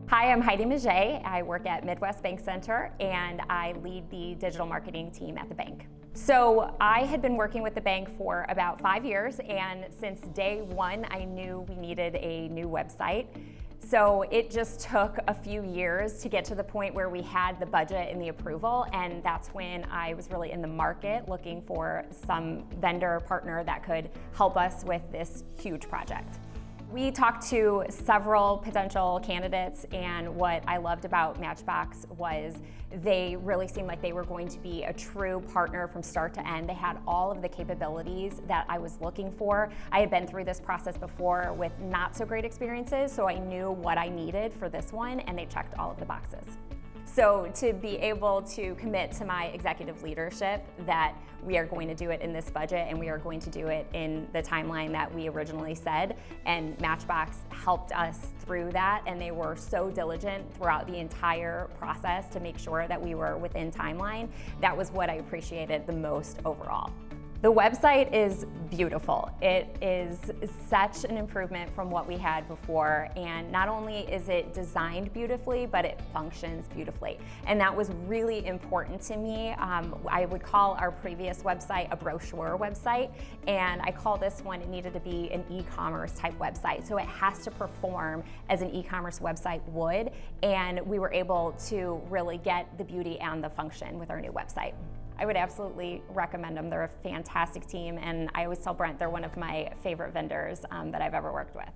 Hi, I'm Heidi Miget. I work at Midwest BankCentre and I lead the digital marketing team at the bank. So I had been working with the bank for about 5 years, and since day one I knew we needed a new website. So it just took a few years to get to the point where we had the budget and the approval, and that's when I was really in the market looking for some vendor partner that could help us with this huge project. We talked to several potential candidates, and what I loved about Matchbox was they really seemed like they were going to be a true partner from start to end. They had all of the capabilities that I was looking for. I had been through this process before with not so great experiences, so I knew what I needed for this one, and they checked all of the boxes. So to be able to commit to my executive leadership that we are going to do it in this budget and we are going to do it in the timeline that we originally said, and Matchbox helped us through that, and they were so diligent throughout the entire process to make sure that we were within timeline. That was what I appreciated the most overall. The website is beautiful. It is such an improvement from what we had before, and not only is it designed beautifully, but it functions beautifully. And that was really important to me. I would call our previous website a brochure website, and I call this one, it needed to be an e-commerce type website. So it has to perform as an e-commerce website would, and we were able to really get the beauty and the function with our new website. I would absolutely recommend them. They're a fantastic team, and I always tell Brent they're one of my favorite vendors that I've ever worked with.